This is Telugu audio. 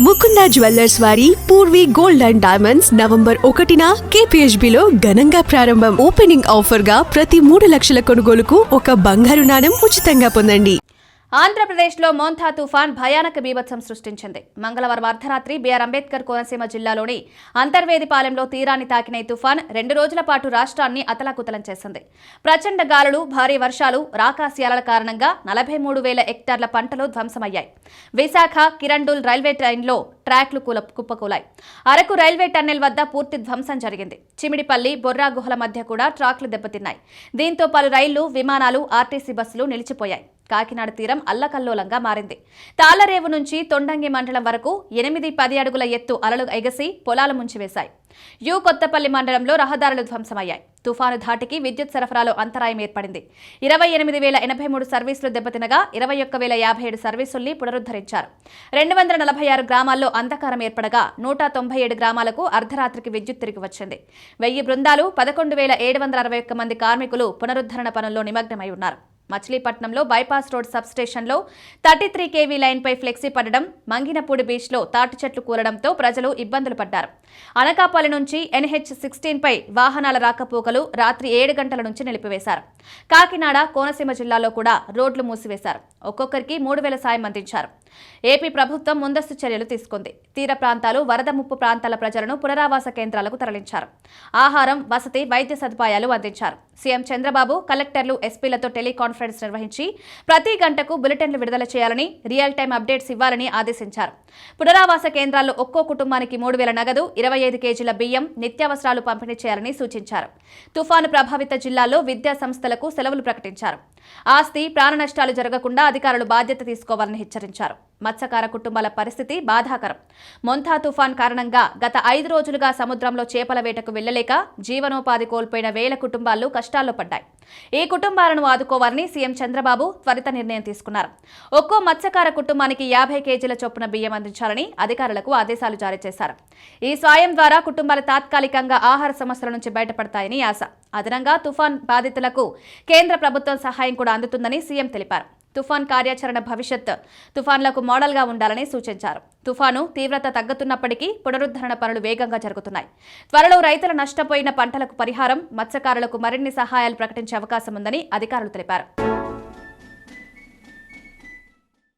ముకుంద జ్యువెల్లర్స్ వారి Purvi gold and diamonds November 1న KPHBలో ఘనంగా ప్రారంభం. ఓపెనింగ్ ఆఫర్ గా ప్రతి 3 లక్షల కొనుగోలుకు ఒక బంగారు నాణెం ఉచితంగా పొందండి. ఆంధ్రప్రదేశ్లో మోంథా తుఫాన్ భయానక బీభత్సం సృష్టించింది. మంగళవారం అర్ధరాత్రి బిఆర్ అంబేద్కర్ కోనసీమ జిల్లాలోని అంతర్వేదిపాలెంలో తీరాన్ని తాకిన ఈ తుఫాన్ 2 రోజుల పాటు రాష్ట్రాన్ని అతలాకుతలం చేసింది. ప్రచండ గాలులు, భారీ వర్షాలు, రాకాశయాల కారణంగా 43,000 హెక్టార్ల పంటలు ధ్వంసమయ్యాయి. విశాఖ కిరండూల్ రైల్వే ట్రైన్లో ట్రాక్లు కుప్పకూలాయి. అరకు రైల్వే టన్నెల్ వద్ద పూర్తి ధ్వంసం జరిగింది. చిమిడిపల్లి, బొర్రా గుహల మధ్య కూడా ట్రాక్లు దెబ్బతిన్నాయి. దీంతో పలు రైళ్లు, విమానాలు, ఆర్టీసీ బస్సులు నిలిచిపోయాయి. కాకినాడ తీరం అల్లకల్లోలంగా మారింది. తాళ్లరేవు నుంచి తొండంగి మండలం వరకు 8-10 అడుగుల ఎత్తు అలలు ఎగసి పొలాలు ముంచివేశాయి. కొత్తపల్లి మండలంలో రహదారులు ధ్వంసమయ్యాయి. తుఫాను ధాటికి విద్యుత్ సరఫరాలో అంతరాయం ఏర్పడింది. 28,083 సర్వీసులు దెబ్బతినగా 21,057 సర్వీసుల్ని పునరుద్ధరించారు. 246 గ్రామాల్లో అంధకారం ఏర్పడగా 197 గ్రామాలకు అర్ధరాత్రికి విద్యుత్ తిరిగి వచ్చింది. 1000 బృందాలు, 11,761 మంది కార్మికులు పునరుద్ధరణ పనుల్లో నిమగ్నమై ఉన్నారు. మచిలీపట్నంలో బైపాస్ రోడ్ సబ్ స్టేషన్లో 33 kV లైన్పై ఫ్లెక్సీ పడడం, మంగినపూడి బీచ్లో తాటి చెట్లు కూలడంతో ప్రజలు ఇబ్బందులు పడ్డారు. అనకాపల్లి నుంచి NH16పై వాహనాల రాకపోకలు రాత్రి 7 గంటల నుంచి నిలిపివేశారు. కాకినాడ, కోనసీమ జిల్లాలో కూడా రోడ్లు మూసివేశారు. ఒక్కొక్కరికి 3,000 సాయం అందించారు. ఏపీ ప్రభుత్వం ముందస్తు చర్యలు తీసుకుంది. తీర ప్రాంతాలు, వరద ముప్పు ప్రాంతాల ప్రజలను పునరావాస కేంద్రాలకు తరలించారు. ఆహారం, వసతి, వైద్య సదుపాయాలు అందించారు. సీఎం చంద్రబాబు కలెక్టర్లు, ఎస్పీలతో టెలికాన్ఫరెన్స్ నిర్వహించి ప్రతి గంటకు బులెటిన్లు విడుదల చేయాలని, రియల్ టైం అప్డేట్స్ ఇవ్వాలని ఆదేశించారు. పునరావాస కేంద్రాల్లో ఒక్కో కుటుంబానికి 3,000 నగదు, 25 కేజీల బియ్యం, నిత్యావసరాలు పంపిణీ చేయాలని సూచించారు. తుఫాను ప్రభావిత జిల్లాల్లో విద్యా సంస్థలకు సెలవులు ప్రకటించారు. ఆస్తి, ప్రాణ నష్టాలు జరగకుండా అధికారులు బాధ్యత తీసుకోవాలని హెచ్చరించారు. మత్స్యకార కుటుంబాల పరిస్థితి బాధాకరం. మోంథా తుఫాన్ కారణంగా గత 5 రోజులుగా సముద్రంలో చేపల వేటకు వెళ్లలేక జీవనోపాధి కోల్పోయిన వేల కుటుంబాలు కష్టాల్లో పడ్డాయి. ఈ కుటుంబాలను ఆదుకోవాలని సీఎం చంద్రబాబు త్వరిత నిర్ణయం తీసుకున్నారు. ఒక్కో మత్స్యకార కుటుంబానికి 50 కేజీల చొప్పున బియ్యం అందించాలని అధికారులకు ఆదేశాలు జారీ చేశారు. ఈ సాయం ద్వారా కుటుంబాలు తాత్కాలికంగా ఆహార సమస్యల నుంచి బయటపడతాయని ఆశ. అదనంగా తుఫాన్ బాధితులకు కేంద్ర ప్రభుత్వం సహాయం కూడా అందుతుందని సీఎం తెలిపారు. తుఫాన్ కార్యాచరణ భవిష్యత్ తుఫాన్లకు మోడల్గా ఉండాలని సూచించారు. తుఫాను తీవ్రత తగ్గుతున్నప్పటికీ పునరుద్ధరణ పనులు వేగంగా జరుగుతున్నాయి. త్వరలో రైతుల నష్టపోయిన పంటలకు పరిహారం, మత్స్యకారులకు మరిన్ని సహాయాలు ప్రకటించే అవకాశం ఉందని అధికారులు తెలిపారు.